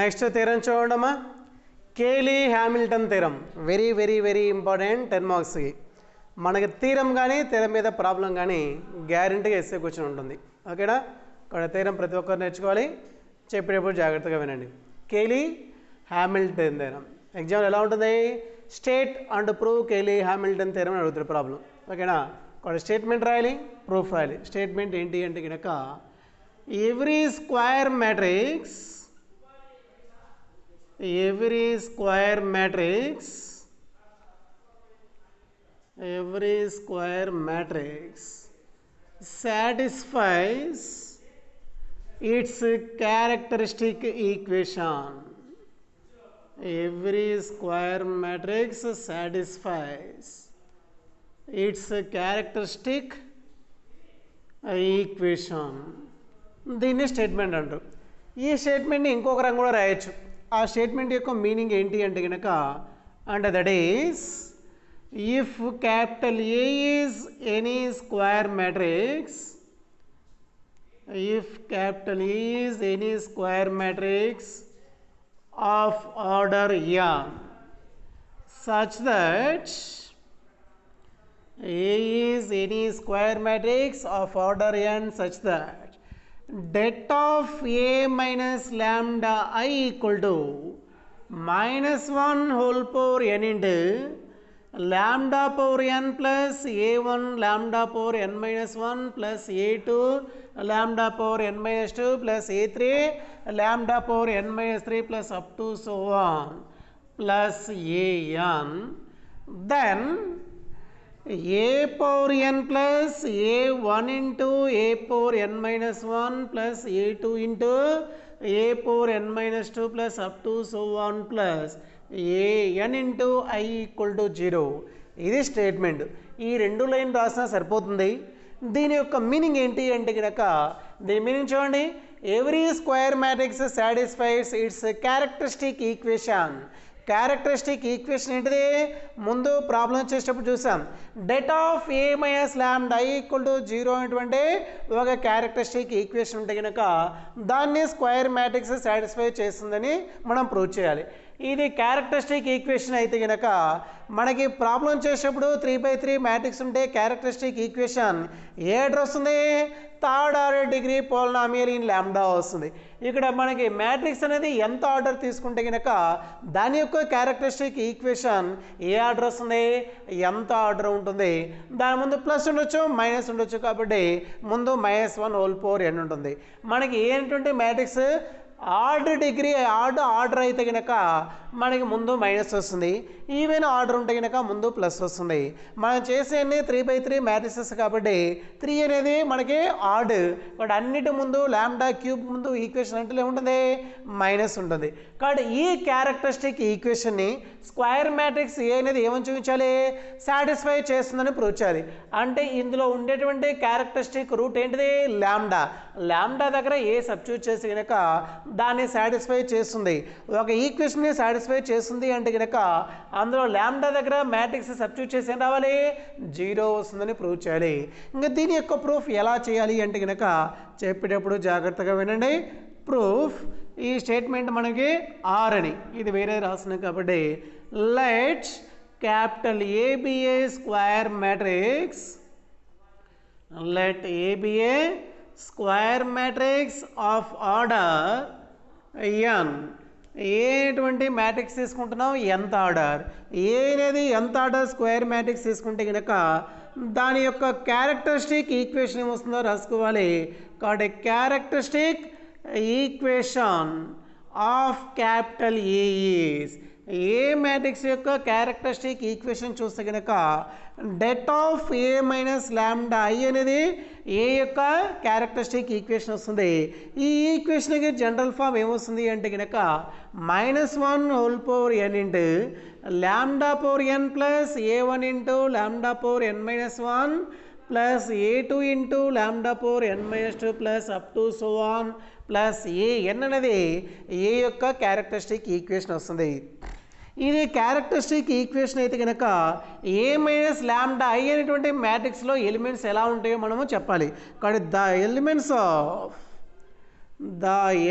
Next theorem చూడమ్మా, Cayley Hamilton theorem. Very very very important 10 మార్క్స్కి. మనకి థీరం కానీ థీరం మీద ప్రాబ్లం కానీ గ్యారెంటీగా ఎస్ఏ క్వశ్చన్ ఉంటుంది. ఓకేనా? ఇక్కడ థీరం ప్రతి ఒక్కరు నేర్చుకోవాలి, చెప్పేటప్పుడు జాగ్రత్తగా వినండి. కేలీ హ్యామిల్టన్ థీరం ఎగ్జామ్ ఎలా ఉంటుంది? State and prove Cayley Hamilton theorem అని అడుగుతారు ప్రాబ్లం. ఓకేనా? ఇక్కడ స్టేట్మెంట్ రాయాలి, ప్రూఫ్ రాయాలి. స్టేట్మెంట్ ఏంటి అంటే కనుక every square matrix satisfies its characteristic equation. Every square matrix satisfies its characteristic equation. దీన్ని స్టేట్మెంట్ అంటారు. ఈ స్టేట్మెంట్ని ఇంకొక రంగు కూడా రాయొచ్చు. ఆ స్టేట్మెంట్ యొక్క మీనింగ్ ఏంటి అంటే కనుక అంటే that is if capital A is any square matrix, if capital E is any square matrix of order n such that A is any square matrix of order n such that det of A minus lambda I equal to minus 1 whole power n into lambda power n plus a1 lambda power n minus 1 plus a2 lambda power n minus 2 plus a3 lambda power n minus 3 plus up to so on plus an, then a power n plus a1 into a power n minus 1 plus a2 into a power n minus 2 plus up to so on plus an into I equal to 0. ఇది statement. ఈ రెండు line రాసినా సరిపోతుంది. దీని యొక్క meaning ఏంటి అంటే కనుక దీని మీనింగ్ చూడండి. Every square matrix satisfies it's characteristic equation. Characteristic equation ఏంటిది? ముందు ప్రాబ్లం చేసేటప్పుడు చూసాం. Det of A minus lambda I equal to 0 అనేటువంటి ఒక క్యారెక్టరిస్టిక్ ఈక్వేషన్ ఉంటే కనుక దాన్ని స్క్వేర్ మ్యాట్రిక్స్ సాటిస్ఫై చేస్తుందని మనం ప్రూవ్ చేయాలి. ఇది క్యారెక్టరిస్టిక్ ఈక్వేషన్ అయితే కనుక మనకి ప్రాబ్లం చేసేటప్పుడు 3/3 మ్యాట్రిక్స్ ఉంటే క్యారెక్టరిస్టిక్ ఈక్వేషన్ ఏ ఆర్డర్ వస్తుంది? Third order degree polynomial in ల్యాండా వస్తుంది. ఇక్కడ మనకి మ్యాట్రిక్స్ అనేది ఎంత ఆర్డర్ తీసుకుంటే కనుక దాని యొక్క క్యారెక్టరిస్టిక్ ఈక్వేషన్ ఏ ఆర్డర్ వస్తుంది? ఎంత ఆర్డర్ ఉంటుంది? దాని ముందు ప్లస్ ఉండొచ్చు, మైనస్ ఉండొచ్చు. కాబట్టి ముందు -1 హోల్ పవర్ n ఉంటుంది. మనకి ఏంటంటే మ్యాట్రిక్స్ ఆర్డర్ డిగ్రీ ఆర్డర్ అయితే కనుక మనకి ముందు మైనస్ వస్తుంది. ఈవెన్ ఆర్డర్ ఉంటే కనుక ముందు ప్లస్ వస్తుంది. మనం చేసేది 3/3 మ్యాట్రిసెస్ కాబట్టి 3 అనేది మనకి ఆర్డర్. బట్ అన్నిటి ముందు ల్యాండా క్యూబ్ ముందు ఈక్వేషన్ అంటే ఏముంటుంది? మైనస్ ఉంటుంది. కాబట్టి ఈ క్యారెక్టరిస్టిక్ ఈక్వేషన్ని స్క్వేర్ మ్యాట్రిక్స్ ఏ అనేది ఏమని చూపించాలి? సాటిస్ఫై చేస్తుందని ప్రూవ్ చేయాలి. అంటే ఇందులో ఉండేటువంటి క్యారెక్టరిస్టిక్ రూట్ ఏంటిది? ల్యాండా. ల్యాండా దగ్గర ఏ సబ్స్టిట్యూట్ చేసి కనుక దాన్ని సాటిస్ఫై చేస్తుంది. ఒక ఈక్వేషన్ని సాటిస్ఫై చేస్తుంది అంటే కనుక అందులో ల్యాండా దగ్గర మ్యాట్రిక్స్ సబ్స్టిట్యూట్ చేసి ఏం రావాలి? 0 వస్తుందని ప్రూవ్ చేయాలి. ఇంకా దీని యొక్క ప్రూఫ్ ఎలా చేయాలి అంటే కనుక చెప్పేటప్పుడు జాగ్రత్తగా వినండి. ప్రూఫ్ ఈ స్టేట్మెంట్ మనకి ఆర్ అని ఇది వేరే రాస్తున్నాం కాబట్టి let capital A be a square matrix, let A be a square matrix of order n. ఏటువంటి మ్యాట్రిక్స్ తీసుకుంటున్నాం? ఎంత ఆర్డర్. ఏ అనేది ఎంత ఆర్డర్ స్క్వేర్ మ్యాట్రిక్స్ తీసుకుంటే కనుక దాని యొక్క క్యారెక్టరిస్టిక్ ఈక్వేషన్ ఏమొస్తుందో రాసుకోవాలి. కాబట్టి characteristic equation of capital A is, A matrix యొక్క క్యారెక్టరిస్టిక్ ఈక్వేషన్ చూస్తే కనుక det of A minus lambda I అనేది ఏ యొక్క క్యారెక్టరిస్టిక్ ఈక్వేషన్ వస్తుంది. ఈ ఈక్వేషన్కి జనరల్ ఫామ్ ఏమొస్తుంది అంటే కనుక -1 whole power n into lambda power n plus a1 into lambda power n minus 1 plus a2 into lambda power n minus 2 plus up to so on plus an అనేది ఏ యొక్క characteristic equation వస్తుంది. ఇది characteristic equation అయితే కనుక ఏ minus lambda I అనేటువంటి మ్యాట్రిక్స్లో elements ఎలా ఉంటాయో మనము చెప్పాలి. కాబట్టి the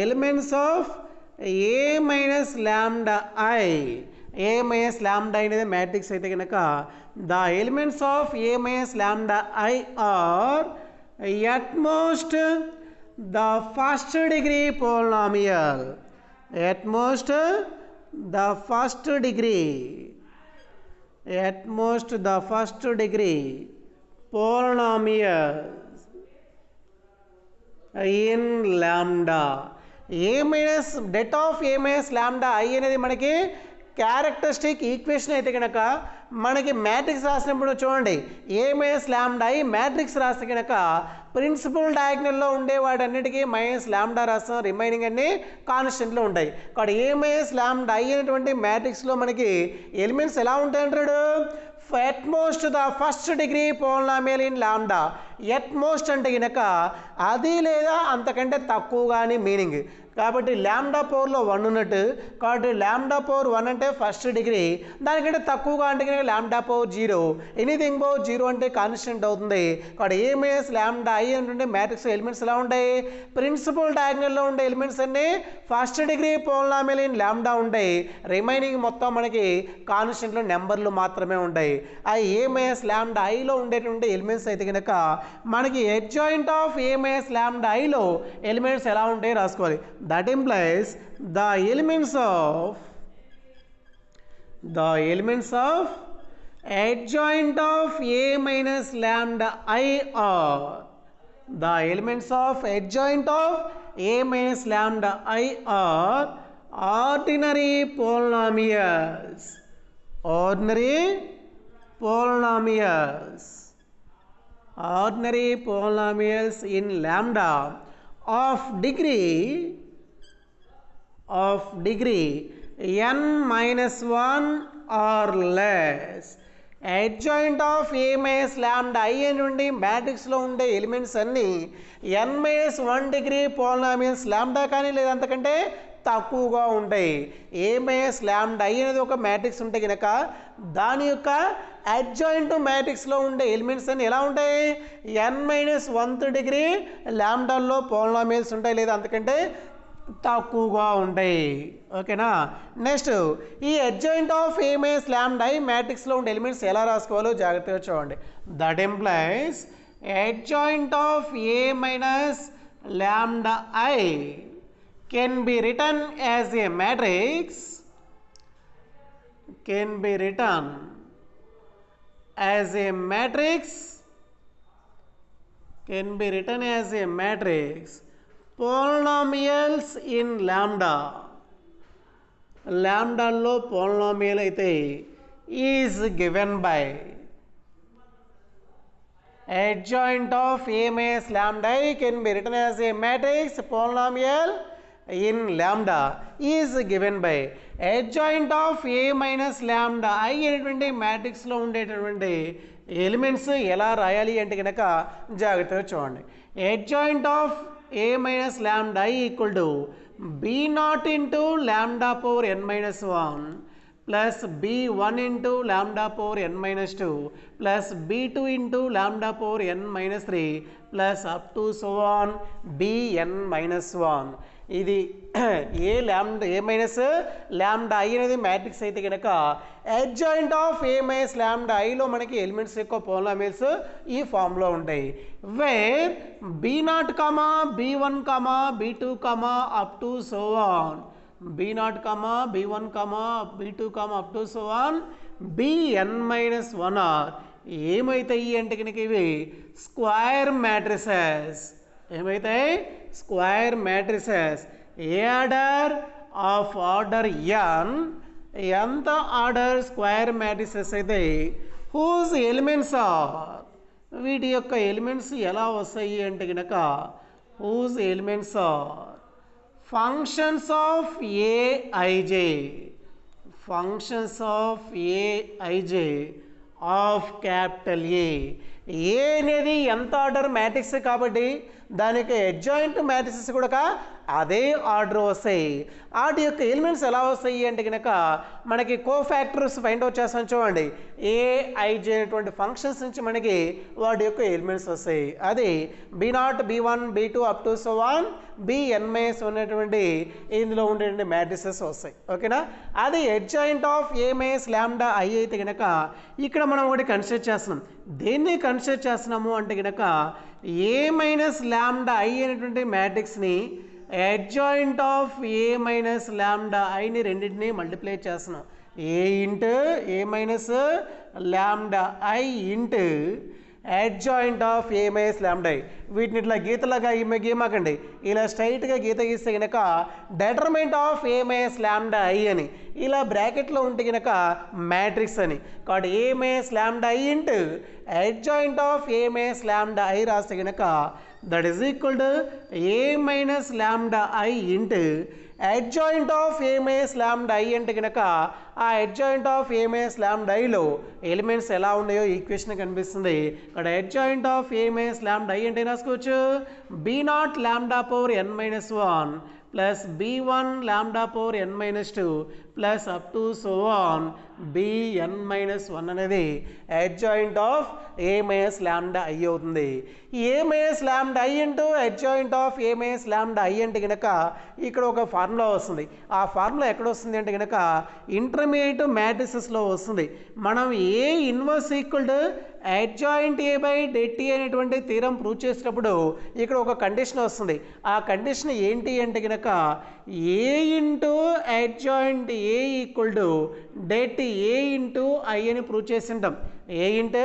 elements of A minus lambda I. A minus lambda I అనేది మ్యాట్రిక్స్ అయితే కనుక the elements of A minus lambda I are at most the first degree polynomial. At most the first degree. At most the first degree polynomials in lambda. A minus det of A minus lambda I అనేది మనకి characteristic equation అయితే కనుక మనకి matrix రాసినప్పుడు చూడండి A minus lambda I matrix రాస్తే కనుక principal డయాగ్నల్లో ఉండే వాటన్నిటికీ మైనస్ ల్యాండా రాస్తాం, రిమైనింగ్ అన్ని కాన్స్టెంట్లో ఉంటాయి. కాబట్టి A మైనస్ ల్యాండా I అనేటువంటి మ్యాట్రిక్స్లో మనకి ఎలిమెంట్స్ ఎలా ఉంటాయంటాడు, at most the first degree polynomial in lambda. at most అంటే కనుక అది లేదా అంతకంటే తక్కువ కానీ మీనింగ్. కాబట్టి ల్యాండా పవర్లో 1 ఉన్నట్టు, కాబట్టి ల్యాండా పవర్ 1 అంటే ఫస్ట్ డిగ్రీ, దానికంటే తక్కువగా అంటే కనుక ల్యాండా పవర్ 0, ఎనీథింగ్ పవర్ 0 అంటే కాన్స్టెంట్ అవుతుంది. కాబట్టి A మైనస్ ల్యాండా I అంటే మ్యాట్రిక్స్ ఎలిమెంట్స్ ఎలా ఉంటాయి, ప్రిన్సిపల్ డయాగ్నల్లో ఉండే ఎలిమెంట్స్ అన్ని ఫస్ట్ డిగ్రీ పోలినామియల్ ఇన్ ల్యాండా ఉంటాయి, రిమైనింగ్ మొత్తం మనకి కాన్స్టెంట్లో నెంబర్లు మాత్రమే ఉంటాయి. ఆ A మైనస్ ల్యాండా Iలో ఉండేటువంటి ఎలిమెంట్స్ అయితే కనుక మనకి అడ్జాయింట్ ఆఫ్ A మైనస్ ల్యాండా Iలో ఎలిమెంట్స్ ఎలా ఉంటాయి రాసుకోవాలి. That implies the elements of adjoint of A minus lambda I are the elements of adjoint of A minus lambda I are ordinary polynomials. Ordinary polynomials in lambda of degree n minus 1 or less. adjoint of A minus lambda I నుండి మ్యాట్రిక్స్లో ఉండే elements అన్నీ n minus 1 degree polynomials ల్యాండా కానీ లేదా అంతకంటే తక్కువగా ఉంటాయి. A minus lambda I అనేది ఒక మ్యాట్రిక్స్ ఉంటే కనుక దాని యొక్క అడ్జాయింట్ మ్యాట్రిక్స్లో ఉండే ఎలిమెంట్స్ అన్ని ఎలా ఉంటాయి, n minus 1th డిగ్రీ ల్యాండాల్లో పోలినామియల్స్ ఉంటాయి లేదా అంతకంటే తక్కువగా ఉంటాయి. ఓకేనా. నెక్స్ట్ ఈ adjoint of A minus lambda I మ్యాట్రిక్స్లో ఉండే ఎలిమెంట్స్ ఎలా రాసుకోవాలో జాగ్రత్తగా చూడండి. That implies adjoint of A minus lambda I can be written as a matrix, polynomials in lambda. ల్యాండాల్లో polynomial అయితే is given by adjoint of A minus lambda I can be written as a matrix polynomial in lambda is given by adjoint of A minus lambda I అనేటువంటి మ్యాట్రిక్స్లో ఉండేటటువంటి elements ఎలా రాయాలి అంటే కనుక జాగ్రత్తగా చూడండి. adjoint of A minus lambda I equal to B0 into lambda power n minus 1 plus B1 into lambda power n minus 2 plus B2 into lambda power n minus 3 plus up to so on Bn minus 1. ఇది A minus lambda I అనేది matrix అయితే కనుక adjoint of A minus ల్యాండా Iలో మనకి elements యొక్క polynomials ఈ ఫామ్లో ఉంటాయి. Where B0, B1, B2, up to so on B0, B1, B2, up to so on Bn minus 1 are ఏమవుతాయి అంటే కనుక ఇవి స్క్వేర్ మ్యాట్రిసెస్. ఏమవుతాయి, స్క్వేర్ మ్యాట్రిసెస్. ఏ ఆర్డర్ ఆఫ్ ఆర్డర్ n, ఎంత ఆర్డర్ స్క్వేర్ మ్యాట్రిసెస్ అయితే హూజ్ ఎలిమెంట్స్ ఆర్, వీటి యొక్క ఎలిమెంట్స్ ఎలా వస్తాయి అంటే కనుక whose elements are functions of Aij of capital A. A అనేది ఎంత ఆర్డర్ మ్యాట్రిక్స్ కాబట్టి దానికి అడ్జాయింట్ మ్యాట్రిక్స్ కూడా అదే ఆర్డర్ వస్తాయి. వాటి యొక్క ఎలిమెంట్స్ ఎలా వస్తాయి అంటే కనుక మనకి కోఫ్యాక్టర్స్ ఫైండ్ అవుట్ చేస్తాం చూడండి. ఏఐజే అనేటువంటి ఫంక్షన్స్ నుంచి మనకి వాటి యొక్క ఎలిమెంట్స్ వస్తాయి. అది B0 B1 B2 up to so on Bn-1 అనేటువంటి ఇందులో ఉండేటువంటి మ్యాట్రిసెస్ వస్తాయి. ఓకేనా, అది అడ్జాయింట్ ఆఫ్ A - λI అయితే కనుక ఇక్కడ మనం ఒకటి కన్సిడర్ చేస్తున్నాం. దేన్ని కన్సిడర్ చేస్తున్నాము అంటే కనుక A - λI అనేటువంటి మ్యాట్రిక్స్ని అడ్జాయింట్ ఆఫ్ A - λIని రెండింటిని మల్టిప్లై చేస్తున్నాం. A into A - λI into adjoint of A - λI. వీటిని ఇట్లా గీతలాగా గీమాకండి. ఇలా స్ట్రైట్గా గీత గీస్తే కనుక డెటర్మినెంట్ ఆఫ్ A - λI అని, ఇలా బ్రాకెట్లో ఉంటే కనుక మ్యాట్రిక్స్ అని. కాబట్టి A - λI into adjoint of A - λI రాస్తే కనుక that is equal to A - λI into adjoint of A - λI అంటే కనుక ఆ అడ్జాయింట్ ఆఫ్ A - λIలో ఎలిమెంట్స్ ఎలా ఉన్నాయో ఈక్వేషన్ కనిపిస్తుంది. ఇక్కడ అడ్జాయింట్ ఆఫ్ A - λI అంటే రాసుకోవచ్చు B0 λn-1 plus B1 λn-2 plus up to so on Bn-1 అనేది అడ్జాయింట్ ఆఫ్ A - λI అవుతుంది. A - λI into adjoint of A - λI అంటే కనుక ఇక్కడ ఒక ఫార్ములా వస్తుంది. ఆ ఫార్ములా ఎక్కడ వస్తుంది అంటే కనుక ఇంటర్మీడియట్ మ్యాట్రిసెస్లో వస్తుంది. మనం A inverse equal to adjoint A by det అనేటువంటి థీరం ప్రూవ్ చేసేటప్పుడు ఇక్కడ ఒక కండిషన్ వస్తుంది. ఆ కండిషన్ ఏంటి అంటే కనుక A into adjoint A equal to det A into I అని ప్రూవ్ చేసి ఉంటాం. A into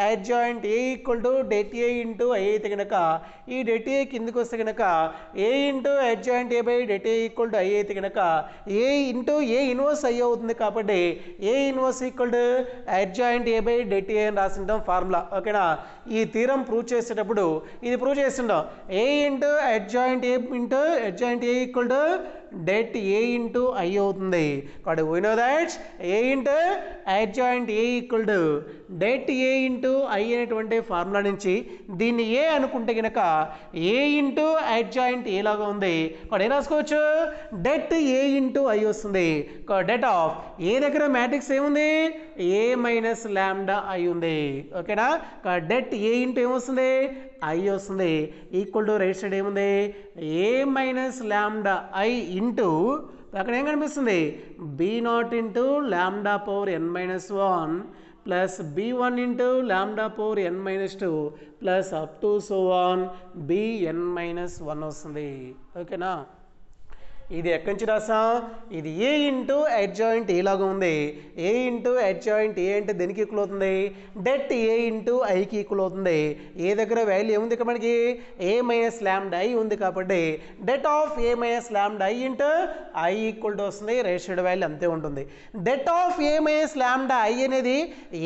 adjoint A equal to det A into I అయితే కనుక ఈ det A కిందకి వస్తే కనుక A into adjoint A by det A equal to I అయితే కనుక A into A inverse I అవుతుంది. కాబట్టి A inverse equal to adjoint A by det A అని రాసింటాం ఫార్ములా. ఓకేనా, ఈ థీరం ప్రూవ్ చేసేటప్పుడు ఇది ప్రూవ్ చేస్తుంటాం. A into adjoint A into adjoint A equal to det A into I అవుతుంది. కాబట్టి we know that A into adjoint A equal to det A into I అనేటువంటి formula నుంచి దీన్ని A అనుకుంటే కనుక A ఇంటూ అడ్జాయింట్ A లాగా ఉంది. ఇక్కడ ఏం రాసుకోవచ్చు det A ఇంటూ I వస్తుంది. det ఆఫ్ A దగ్గర మ్యాట్రిక్స్ ఏముంది A - λI ఉంది. ఓకేనా, det A ఇంటూ ఏమొస్తుంది I వస్తుంది. ఈక్వల్ టు రైట్ సైడ్ ఏముంది A - λI ఇంటూ అక్కడ ఏం కనిపిస్తుంది B0 into λn-1 plus B1 into λn-2 plus up to so on Bn-1 వస్తుంది. ఓకేనా, ఇది ఎక్కడి నుంచి రాసాం, ఇది A ఇంటూ అడ్జాయింట్ A లాగా ఉంది. A ఇంటూ అడ్జాయింట్ A అంటే దేనికి ఈక్వల్ అవుతుంది det A ఇంటూ Iకి ఈక్వల్ అవుతుంది. A దగ్గర వాల్యూ ఏముంది ఇక్కడ మనకి A - λI ఉంది. కాబట్టి det of A - λI into I equal to వస్తుంది. రైట్ సైడ్ వాల్యూ అంతే ఉంటుంది. det ఆఫ్ A - λI అనేది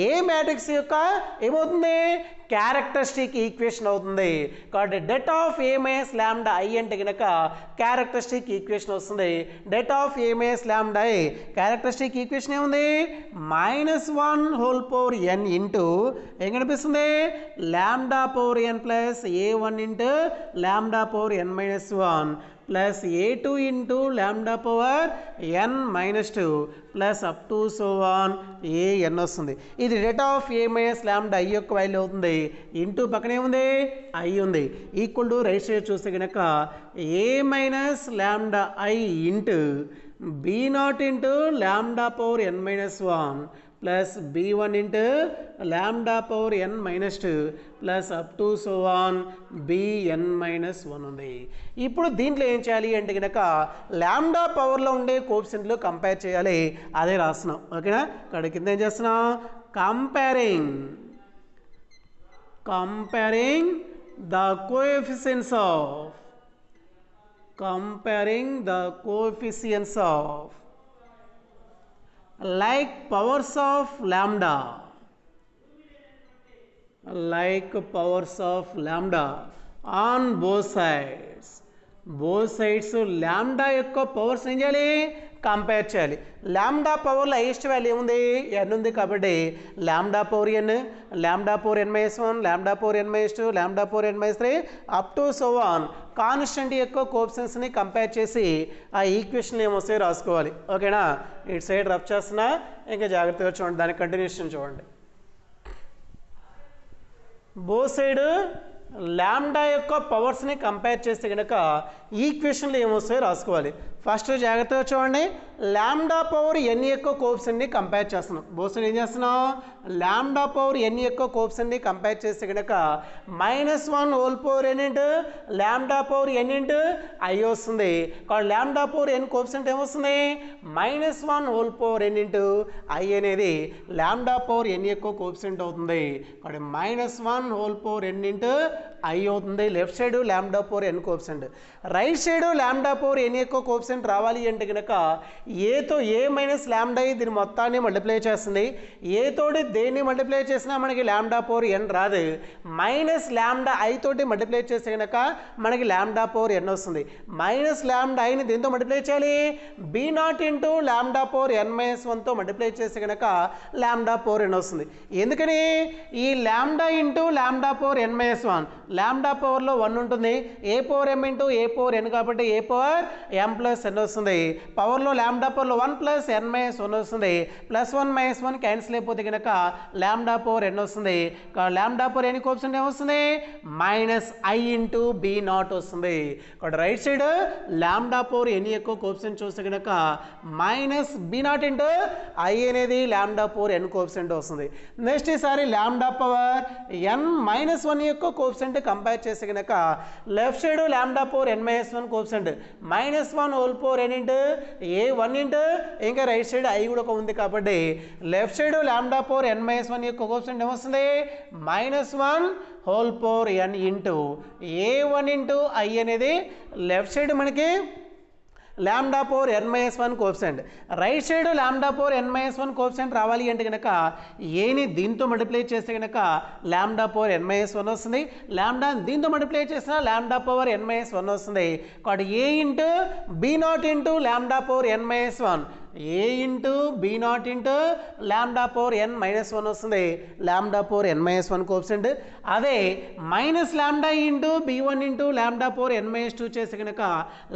ఏ మ్యాట్రిక్స్ యొక్క ఏమవుతుంది క్యారెక్టరిస్టిక్ ఈక్వేషన్ అవుతుంది. కాబట్టి det ఆఫ్ A - λI అంటే కనుక క్యారెక్టరిస్టిక్ ఈక్వేషన్ వస్తుంది. det of A - λI characteristic equation ఏముంది -1 ఇంటూ ఏం కనిపిస్తుంది λn plus A1 into λn-1 plus A2 into λn-2 plus up to so on An వస్తుంది. ఇది det ఆఫ్ A - λI యొక్క value అవుతుంది. ఇంటూ పక్కనే ఉంది I ఉంది. ఈక్వల్ టు రైట్ సైడ్ చూస్తే కనుక A - λI into B0 into λn-1 plus B1 into λn-2 plus up to so on Bn-1 ఉంది. ఇప్పుడు దీంట్లో ఏం చేయాలి అంటే కనుక లాంబ్డా పవర్లో ఉండే కోఎఫిషియంట్లు కంపేర్ చేయాలి. అదే రాస్తున్నాం. ఓకేనా, ఇక్కడ కింద ఏం చేస్తున్నాం comparing the coefficients of like powers of lambda on both sides both sides lambda యొక్క పవర్స్ ఏం చేయాలి, కంపేర్ చేయాలి. లాంబ్డా పవర్లో హైయెస్ట్ వాల్యూ ఏముంది, ఎన్ ఉంది కాబట్టి lambda power n, lambda power n minus 1, lambda power n minus 2, lambda power n minus 3 up to so on constant యొక్క కోఎఫిషియెంట్స్ని కంపేర్ చేసి ఆ ఈక్వేషన్లు ఏమొస్తాయో రాసుకోవాలి. ఓకేనా, ఇటు సైడ్ రఫ్ చేస్తున్నా, ఇంకా జాగ్రత్తగా చూడండి, దాని కంటిన్యూషన్ చూడండి. బోత్ సైడ్ లాంబ్డా యొక్క పవర్స్ని కంపేర్ చేస్తే కనుక ఈక్వేషన్లు ఏమొస్తాయో రాసుకోవాలి. ఫస్ట్ జాగ్రత్తగా చూడండి, లాంబ్డా పవర్ ఎన్ యొక్క కోఎఫిషియెంట్ని కంపేర్ చేస్తున్నాం. బోత్ సైడ్ ఏం చేస్తున్నాం, లాంబ్డా పవర్ ఎన్ యొక్క కోఎఫిషియెంట్ని కంపేర్ చేస్తే కనుక -1 whole power n into lambda power n into I వస్తుంది. కాబట్టి లాంబ్డా పవర్ ఎన్ కోఎఫిషియెంట్ ఏమొస్తుంది, -1 whole power n into I అనేది లాంబ్డా పవర్ ఎన్ యొక్క కోఎఫిషియెంట్ అవుతుంది. కాబట్టి -1 whole power n into I అవుతుంది. Left side lambda power n coefficient, right side lambda power n యొక్క coefficient రావాలి అంటే కనుక ఏతో ఏ మైనస్ లాంబ్డా దీని మొత్తాన్ని మల్టిప్లై చేస్తుంది. ఏ తోటి దేన్ని మల్టిప్లై చేసినా మనకి లాంబ్డా పవర్ ఎన్ రాదు. మైనస్ లాంబ్డా ఐ తోటి మల్టిప్లై చేస్తే కనుక మనకి లాంబ్డా పవర్ ఎన్ వస్తుంది. మైనస్ లాంబ్డా ఐని దీంతో మల్టిప్లై చేయాలి, B0 into lambda power n minus 1తో multiply చేస్తే కనుక లాంబ్డా పవర్ ఎన్ వస్తుంది. ఎందుకని, ఈ lambda into lambda power n minus 1, lambda పవర్లో 1 ఉంటుంది, ఏ power M into A power ఎన్ కాబట్టి ఏ పవర్ ఎం ప్లస్ ఎన్ వస్తుంది. పవర్లో లాంబ్డా పవర్లో 1 ప్లస్ ఎన్ మైనస్ 1 వస్తుంది. +1 - 1 క్యాన్సిల్ అయిపోతే కనుక లాంబ్డా పవర్ ఎన్ వస్తుంది. లాంబ్డా పవర్ ఎన్ కోఎఫిషియెంట్ ఏమొస్తుంది, -i ఇంటూ B0 వస్తుంది. ఇక్కడ right side lambda power n యొక్క కోఎఫిషియెంట్ చూస్తే కనుక -B0 ఇంటూ ఐ అనేది లాంబ్డా పవర్ ఎన్ కోఎఫిషియెంట్ వస్తుంది. నెక్స్ట్ ఈసారి లాంబ్డా పవర్ n - 1 యొక్క కోఎఫిషియెంట్ కంపేర్ చేస్తే కనుక left side lambda power n - 1 coefficient -1 whole power n into A 1 into ఇంకా రైట్ సైడ్ ఐ కూడా ఉంది కాబట్టి left side lambda power n - 1 యొక్క కోఎఫిషియెంట్ ఏమొస్తుంది, -1 whole power n into A 1 into I అనేది లెఫ్ట్ సైడ్ మనకి lambda power n - 1 coefficient, right side lambda power n - 1 coefficient రావాలి అంటే కనుక ఏని దీంతో మల్టిప్లై చేస్తే కనుక లాంబ్డా పవర్ n - 1 వస్తుంది. లాంబ్డా దీంతో మల్టిప్లై చేసిన లాంబ్డా పవర్ n - 1 వస్తుంది. కాబట్టి A into B0 into lambda power n - 1, A into B0 into lambda power n - 1 వస్తుంది. Lambda power n - 1 coefficient. అదే minus lambda into B1 into lambda power n - 2 చేస్తే కనుక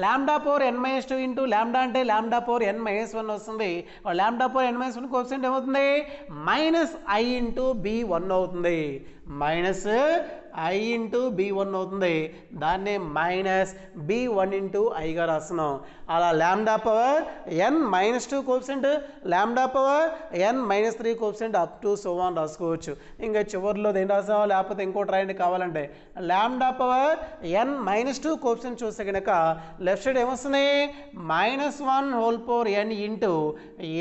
lambda power n - 2 into lambda అంటే lambda power n - 1 వస్తుంది. Lambda power n - 1 coefficient ఏమవుతుంది, -i into B1 అవుతుంది. -i into B1 అవుతుంది. దాన్నే -B1 ఇంటూ ఐగా రాస్తున్నాం. అలా lambda power n - 2 coefficient, lambda power n - 3 coefficient up to so on రాసుకోవచ్చు. ఇంకా చివరిలో దేని రాసాం, లేకపోతే ఇంకోటి రాయండి కావాలంటే. లాంబ్డా పవర్ n - 2 కోఎఫిషియెంట్ చూస్తే కనుక లెఫ్ట్ సైడ్ ఏమొస్తుంది, -1 whole power n into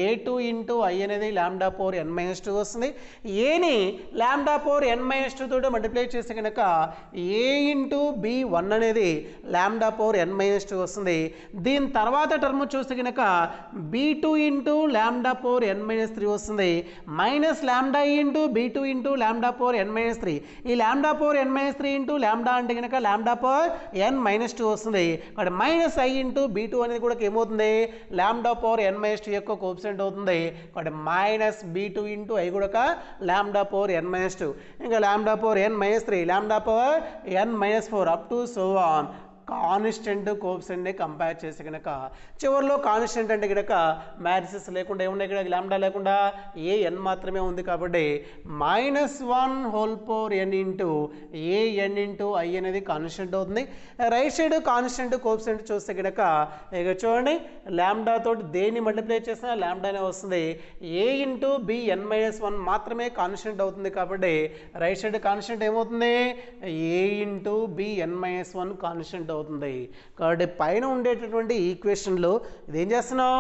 A two into I అనేది లాంబ్డా పవర్ n - 2 వస్తుంది. ఏని లాంబ్డా పవర్ n - 2 తోటి మల్టిప్లై చేస్తే కనుక ఏ ఇంటూ B1 అనేది లాంబ్డా పవర్ n - 2 వస్తుంది. దీని తర్వాత టర్మ్ చూస్తే కనుక B2 into lambda power n - 3 వస్తుంది. Minus lambda into B2 into lambda power n - 3, ఈ lambda power n - 3 into lambda అంటే కనుక లాంబ్డా పవర్ n - 2 వస్తుంది. ఇక్కడ -i ఇంటూ B2 అనేది కూడా ఏమవుతుంది, లాంబ్డా పవర్ n - 2 యొక్క కోఎఫిషియెంట్ అవుతుంది. ఇక్కడ -B2 ఇంటూ ఐ కూడా లాంబ్డా పవర్ n - 2, ఇంకా lambda power n - 3, lambda power n - 4 up to so on constant కోఎఫిషియెంట్ని కంపేర్ చేస్తే కనుక చివరిలో కాన్స్టెంట్ అంటే కనుక మ్యాట్రిసెస్ లేకుండా ఏమున్నాయి, ఇక్కడ లాంబ్డా లేకుండా ఏ n మాత్రమే ఉంది కాబట్టి -1 whole power n into A n into I అనేది కాన్స్టెంట్ అవుతుంది. రైట్ సైడ్ కాన్స్టెంట్ కోఎఫిషియెంట్ చూస్తే కనుక ఇక చూడండి, లాంబ్డా తోటి దేన్ని మల్టిప్లై చేసినా లాంబ్డానే వస్తుంది. ఏ ఇంటూ Bn - 1 మాత్రమే కాన్స్టెంట్ అవుతుంది కాబట్టి రైట్ సైడ్ కాన్స్టెంట్ ఏమవుతుంది, ఏ ఇంటూ Bn - 1 కాన్స్టెంట్ అవుతుంది. కాబట్టి పైన ఉండేటటువంటి ఈక్వేషన్లో ఇదేం చేస్తున్నాం,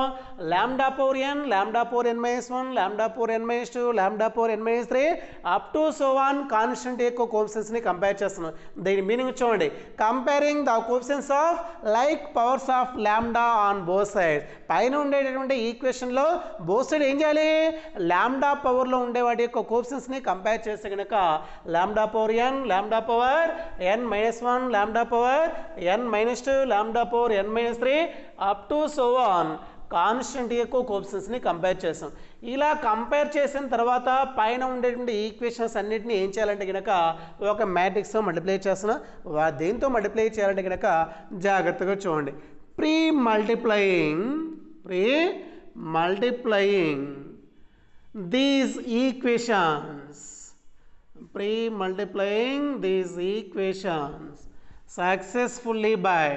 lambda power n, lambda power n - 1, lambda power n - 2, lambda power n - 3 up to so on constant యొక్క కోఎఫిషియెంట్స్ని కంపేర్ చేస్తున్నాం. దీని మీనింగ్ చూడండి, comparing the coefficients of like powers of lambda on both sides. పైన ఉండేటటువంటి ఈక్వేషన్లో బోత్ సైడ్ ఏం చేయాలి, lambda పవర్లో ఉండే వాటి యొక్క కోఎఫిషియెంట్స్ని కంపేర్ చేస్తే కనుక lambda power n, lambda power n - 1, lambda power n minus 2 lambda power n minus 3 up to so on constant యొక్క కోఎఫిషియెంట్స్ని కంపేర్ చేసాం. ఇలా కంపేర్ చేసిన తర్వాత పైన ఉండేటువంటి ఈక్వేషన్స్ అన్నిటిని ఏం చేయాలంటే కనుక ఒక మ్యాట్రిక్స్తో మల్టిప్లై చేస్తున్నాం. దేంతో మల్టిప్లై చేయాలంటే కనుక జాగ్రత్తగా చూడండి. Pre multiplying these equations successfully by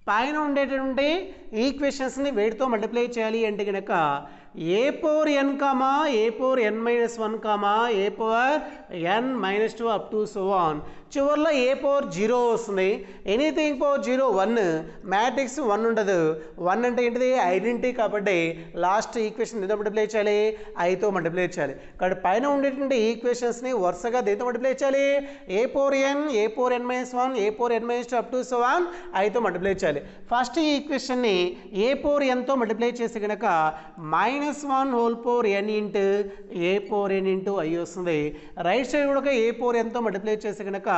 పైన ఉండేటువంటి ఈక్వేషన్స్ని వేటితో మల్టిప్లై చేయాలి అంటే కనుక A power n comma A power n minus 1 comma A power n minus 2 up to so on. చివరిలో ఏ పవర్ 0 వస్తుంది. ఎనీథింగ్ పవర్ 0 1, మ్యాట్రిక్స్ 1 ఉండదు. 1 అంటే ఏంటిది ఐడెంటిటీ కాబట్టి లాస్ట్ ఈక్వేషన్ దేంతో మల్టిప్లై చేయాలి ఐతో మల్టిప్లై చేయాలి. కాబట్టి పైన ఉండేటువంటి ఈక్వేషన్స్ని వరుసగా దేంతో మల్టిప్లై చేయాలి A power n A power n minus 1 A power n minus 2 up to so on ఐతో మల్టిప్లై చేయాలి. ఫస్ట్ ఈ ఈక్వేషన్ని ఏ పవర్ nతో మల్టిప్లై చేసి కనుక -1 whole power n into A power n into I వస్తుంది. రైట్ సైడ్ కూడా A power nతో మల్టిప్లై చేసి కనుక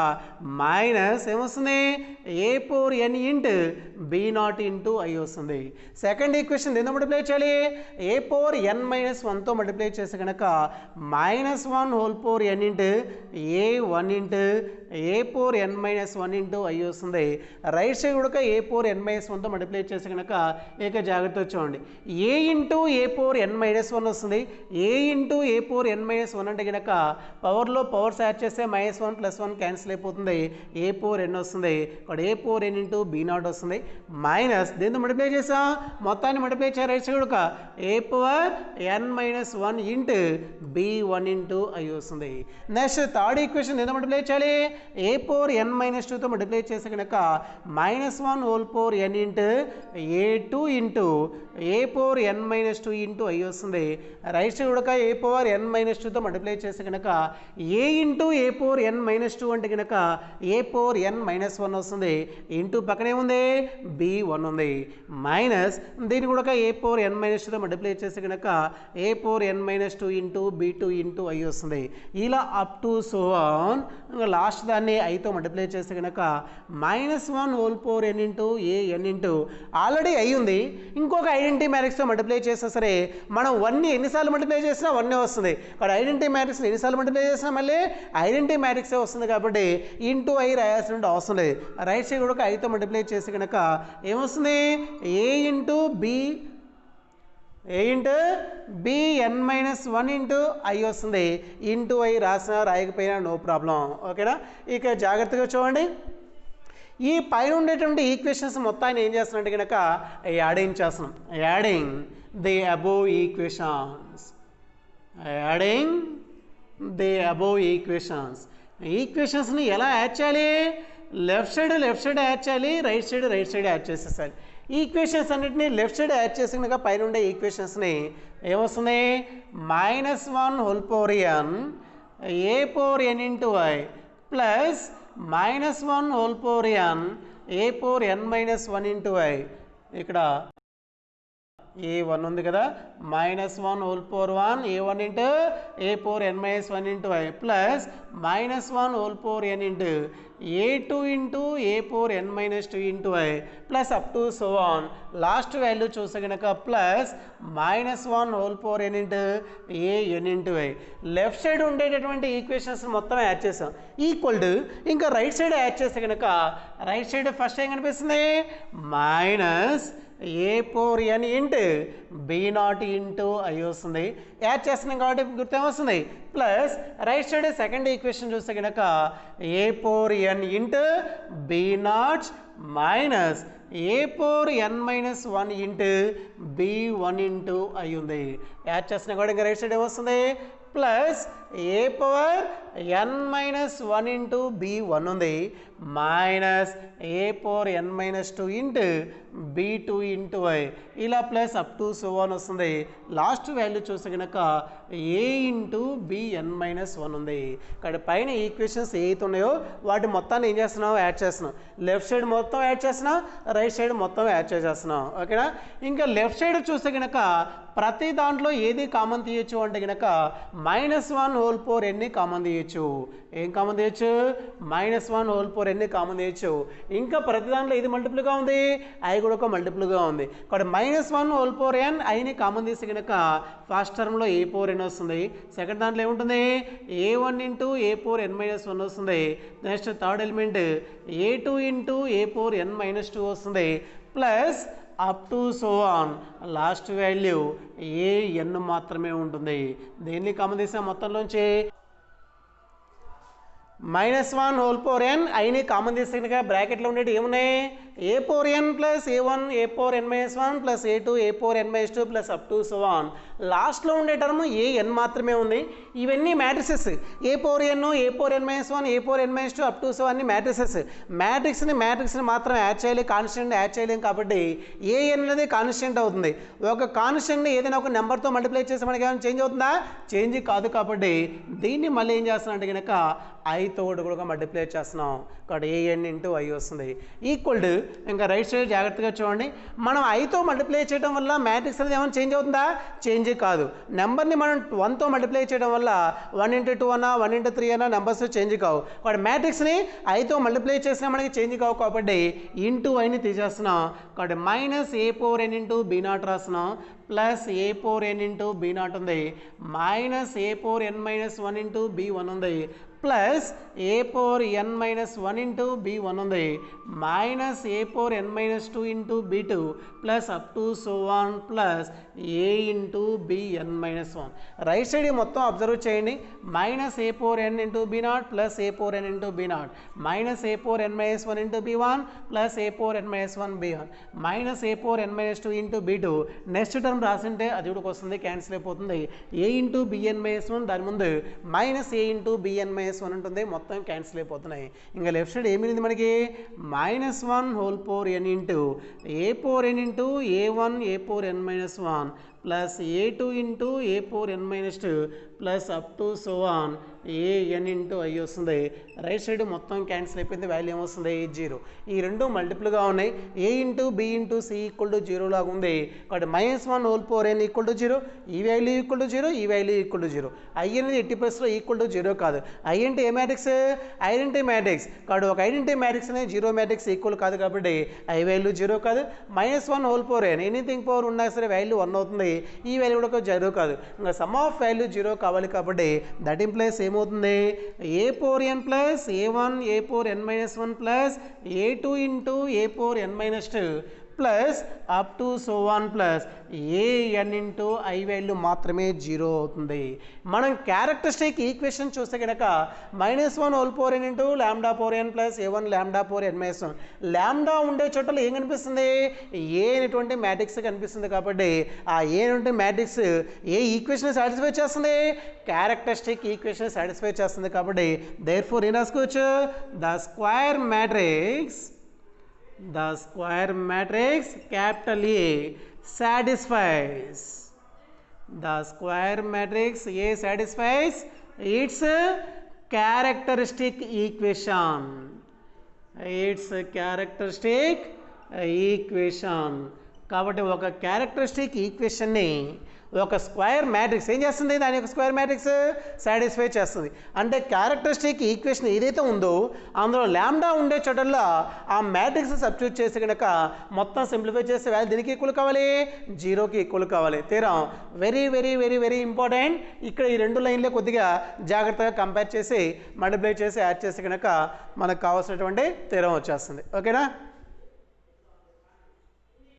మైనస్ ఏమొస్తుంది A power n into B naught into I వస్తుంది. సెకండ్ ఈక్వేషన్ దేంతో మల్టిప్లై చేయాలి A power n minus 1తో multiply చేసి కనుక -1 whole power n into A 1 into A power n minus 1 into I వస్తుంది. రైట్ సైడ్ కూడా A power n minus 1తో multiply చేసి కనుక ఇక జాగ్రత్త చూడండి ఏ into A power n minus 1 వస్తుంది. ఏ into A power n minus 1 అంటే కనుక పవర్లో పవర్స్ యాడ్ చేస్తే -1 + 1 క్యాన్సిల్ అయిపోతుంది. ఏ పవర్ n వస్తుంది. ఇక్కడ A power n into B naught వస్తుంది. మైనస్ దీంతో మల్టిప్లై చేసా మొత్తాన్ని మల్టిప్లై చేయాలి రైట్ సైడ్ కూడా A power n minus 1 into B 1 into I వస్తుంది. నెక్స్ట్ థర్డ్ ఈక్వేషన్ దీంతో మల్టిప్లై చేయాలి ఏ పవర్ n మైనస్ 2తో మల్టిప్లై చేసి కనుక -1 whole power n into A 2 into A power n minus 2 into I వస్తుంది. Right side కూడా A power n minus 2తో multiply చేసి కనుక A into A power n minus 2 అంటే కనుక ఏ పవర్ n మైనస్ 1 వస్తుంది. ఇంటూ పక్కనే ఉంది బి 1 ఉంది. మైనస్ దీన్ని కూడా ఏ పవర్ n మైనస్ 2తో మల్టిప్లై చేసి కనుక A power n minus 2 into B 2 into I వస్తుంది. ఇలా up to so on last దాన్ని ఐతో మల్టిప్లై చేసి కనుక -1 whole power n into A n into already I ఉంది. ఇంకొక ఐడెంటిటీ మ్యాట్రిక్స్తో మల్టిప్లై చేసినా సరే మనం 1ని ఎన్నిసార్లు మల్టిప్లై చేసినా 1 వస్తుంది. అక్కడ ఐడెంటిటీ మ్యాట్రిక్స్ ఎన్నిసార్లు మల్టిప్లై చేసినా మళ్ళీ ఐడెంటిటీ మ్యాట్రిక్సే వస్తుంది కాబట్టి ఇంటూ ఐ రాయాల్సిన అవసరం లేదు. రైట్ సైడ్ కూడా ఐతో మల్టిప్లై చేసి కనుక ఏమొస్తుంది A into B n minus 1 into I వస్తుంది. ఇంటూ ఐ రాసినా రాయకపోయినా నో ప్రాబ్లం. ఓకేనా. ఇక జాగ్రత్తగా చూడండి ఈ పైన ఉండేటువంటి ఈక్వేషన్స్ మొత్తాన్ని ఏం చేస్తున్నట్టు కనుక యాడింగ్ చేస్తున్నాం. యాడింగ్ ది అబోవ్ ఈక్వేషన్స్ని ఎలా యాడ్ చేయాలి లెఫ్ట్ సైడ్ యాడ్ చేయాలి రైట్ సైడ్ యాడ్ చేసేసాలి. ఈక్వేషన్స్ అన్నింటినీ లెఫ్ట్ సైడ్ యాడ్ చేసి కనుక పైన ఉండే ఈక్వేషన్స్ని ఏమొస్తుంది -1 whole power n A power n into I plus -1 whole power n A power n minus 1 into I. ఇక్కడ ఏ 1 ఉంది కదా -1 whole power 1 A 1 into A power n minus 1 into I plus -1 whole power n into A 2 into A power n minus 2 into I plus up to so on last value చూస్తే కనుక plus -1 whole power n into A n into I. Left side ఉండేటటువంటి equations మొత్తం add చేసాం equal to ఇంకా right side add చేస్తే కనుక right side first ఏం కనిపిస్తుంది minus A power n into B naught into I వస్తుంది. యాడ్ చేస్తున్నాం కాబట్టి గుర్తేమొస్తుంది plus right side second equation చూస్తే కనుక A power n into B naught minus A power n minus 1 into B 1 into I ఉంది. Add చేస్తున్నాం కాబట్టి ఇంకా రైట్ సైడ్ ఏమొస్తుంది plus A power n minus 1 into B 1 ఉంది minus A power n minus 2 into B 2 into I ఇలా plus up to so on వస్తుంది. Last value చూస్తే కనుక A into B n minus 1 ఉంది. ఇక్కడ పైన ఈక్వేషన్స్ ఏవైతే ఉన్నాయో వాటి మొత్తాన్ని ఏం చేస్తున్నాం యాడ్ చేస్తున్నాం. లెఫ్ట్ సైడ్ మొత్తం యాడ్ చేస్తున్నాం రైట్ సైడ్ మొత్తం యాడ్ చేసేస్తున్నాం. ఓకేనా. ఇంకా లెఫ్ట్ సైడ్ చూస్తే కనుక ప్రతి దాంట్లో ఏది కామన్ తీయచ్చు అంటే కనుక -1 హోల్ పవర్ ఎన్ని కామన్ తీయచ్చు. ఏం కామన్ తీయచ్చు? -1 హోల్ పవర్ ఎన్ని కామన్ తీయచ్చు. ఇంకా ప్రతి దాంట్లో ఇది మల్టిపుల్గా ఉంది, ఐ కూడా ఒక మల్టిపుల్గా ఉంది కాబట్టి -1 హోల్ పవర్ n ఐని కామన్ తీసి కనుక ఫస్ట్ టర్మ్లో ఏ పవర్ n వస్తుంది. సెకండ్ దాంట్లో ఏముంటుంది? a1 into A power n - 1 వస్తుంది. Next third element a2 into A power n - 2 వస్తుంది plus up to so on last value A n మాత్రమే ఉంటుంది. దేన్ని కామన్ తీసాం మొత్తంలోంచి? -1 హోల్ పవర్ n ఐని కామన్ తీస్తే కనుక బ్రాకెట్లో ఉండేవి ఏమున్నాయి? A power n plus a1 A power n - 1 plus a2 A power n - 2 plus up to so on. లాస్ట్లో ఉండే టర్మ్ ఏ ఎన్ మాత్రమే ఉంది. ఇవన్నీ matrices. A power n A power n - 1 A power n - 2 up to so అన్ని matrices. మ్యాట్రిక్స్ని మాత్రం add చేయాలి, constant add చేయలేం కాబట్టి ఏ ఎన్ అనేది కాన్స్టెంట్ అవుతుంది. ఒక కాన్స్టెంట్ని ఏదైనా ఒక నెంబర్తో మల్టిప్లై చేస్తే మనకి ఏమైనా చేంజ్ అవుతుందా? చేంజ్ కాదు కాబట్టి దీన్ని మళ్ళీ ఏం చేస్తున్నాం అంటే కనుక ఐతో కూడా మల్టిప్లై చేస్తున్నాం కాబట్టి ఏఎన్ ఇంటూ ఐ వస్తుంది ఈక్వల్ టు ఇంకా రైట్ సైడ్ జాగ్రత్తగా చూడండి. మనం ఐతో మల్టిప్లై చేయడం వల్ల మ్యాట్రిక్స్ అనేది ఏమైనా చేంజ్ అవుతుందా? చేంజ్ కాదు. నెంబర్ని మనం 1తో మల్టిప్లై చేయడం వల్ల 1 × 2 అన్నా 1 × 3 అన్నా నెంబర్స్ చేంజ్ కావు కాబట్టి మ్యాట్రిక్స్ని ఐతో మల్టిప్లై చేసినా మనకి చేంజ్ కావు కాబట్టి ఇంటూ ఐని తీసేస్తున్నాం కాబట్టి -a power n into B naught రాస్తున్నాం plus A power n into B naught ఉంది -a power n - 1 into b1 ఉంది plus A power n - 1 into b1 ఉంది minus A power n - 2 into b2 plus up to so on plus A into bn - 1. Right side మొత్తం observe చేయండి. -a power n into B naught plus A power n into B naught minus A power n - 1 into b1 plus A power n - 1 b1 minus A power n - 2 into b2. Next term రాసింటే అది కూడా వస్తుంది, cancel అయిపోతుంది. ఏ into bn - 1 దాని ముందు minus ఏ into bn - 1 ఉంటుంది, మొత్తం cancel అయిపోతున్నాయి. ఇంకా లెఫ్ట్ సైడ్ ఏమింది మనకి? -1 whole power n into A power n into a1 A power n - 1 plus a2 into A power n - 2 plus up to so on A n into I వస్తుంది. Right side మొత్తం cancel అయిపోయింది, value ఏమొస్తుంది? 0. ఈ రెండు మల్టిపుల్గా ఉన్నాయి. A into B into C equal to 0 లాగా ఉంది కాబట్టి -1 whole power n equal to 0, ఈ వాల్యూ ఈక్వల్ టు 0, ఈ వాల్యూ ఈక్వల్ టు 0. ఐ అనేది ఎట్టి పరిస్థితుల్లో ఈక్వల్ టు 0 కాదు. ఐ అంటే ఏ మ్యాట్రిక్స్? ఐడెంటిటీ మ్యాట్రిక్స్ కాబట్టి ఒక ఐడెంటిటీ మ్యాట్రిక్స్ అనేది 0 మ్యాట్రిక్స్ ఈక్వల్ కాదు కాబట్టి ఐ వాల్యూ 0 కాదు. -1 whole power n anything power ఉన్నా సరే వాల్యూ 1 అవుతుంది, ఈ వాల్యూ కూడా 0 కాదు. ఇంకా సమ్ ఆఫ్ వాల్యూ 0 కావాలి కాబట్టి దట్ ఇంప్లైస్ ఏమవుతుంది? A power n plus a1 A power n - 1 plus a2 into A power n - 2 plus up to so on plus A n into I value మాత్రమే 0 అవుతుంది. మనం క్యారెక్టరిస్టిక్ ఈక్వేషన్ చూస్తే కనుక -1 whole power n into lambda power n plus a1 lambda power n - 1 lambda ఉండే చోటలో ఏం కనిపిస్తుంది? ఏ అనేటువంటి మ్యాట్రిక్స్ కనిపిస్తుంది కాబట్టి ఆ ఏ అనేటువంటి మ్యాట్రిక్స్ ఏ ఈక్వేషన్ సాటిస్ఫై చేస్తుంది? క్యారెక్టరిస్టిక్ ఈక్వేషన్ సాటిస్ఫై చేస్తుంది కాబట్టి దేర్ఫోర్ ఏం రాసుకోవచ్చు? The square matrix capital A satisfies its characteristic equation. కాబట్టి ఒక క్యారెక్టరిస్టిక్ ఈక్వేషన్ని ఒక స్క్వేర్ మ్యాట్రిక్స్ ఏం చేస్తుంది? దాని యొక్క స్క్వేర్ మ్యాట్రిక్స్ సాటిస్ఫై చేస్తుంది. అంటే క్యారెక్టరిస్టిక్ ఈక్వేషన్ ఏదైతే ఉందో అందులో లాంబ్డా ఉండే చోటల్లో ఆ మ్యాట్రిక్స్ సబ్స్టిట్యూట్ చేసి కనుక మొత్తం సింప్లిఫై చేస్తే వాల్యూ దీనికి ఈక్వల్ కావాలి, 0కి ఈక్వల్ కావాలి. తీరం very very very very important. ఇక్కడ ఈ రెండు లైన్లే కొద్దిగా జాగ్రత్తగా కంపేర్ చేసి మల్టిప్లై చేసి యాడ్ చేసి కనుక మనకు కావాల్సినటువంటి తీరం వచ్చేస్తుంది. ఓకేనా?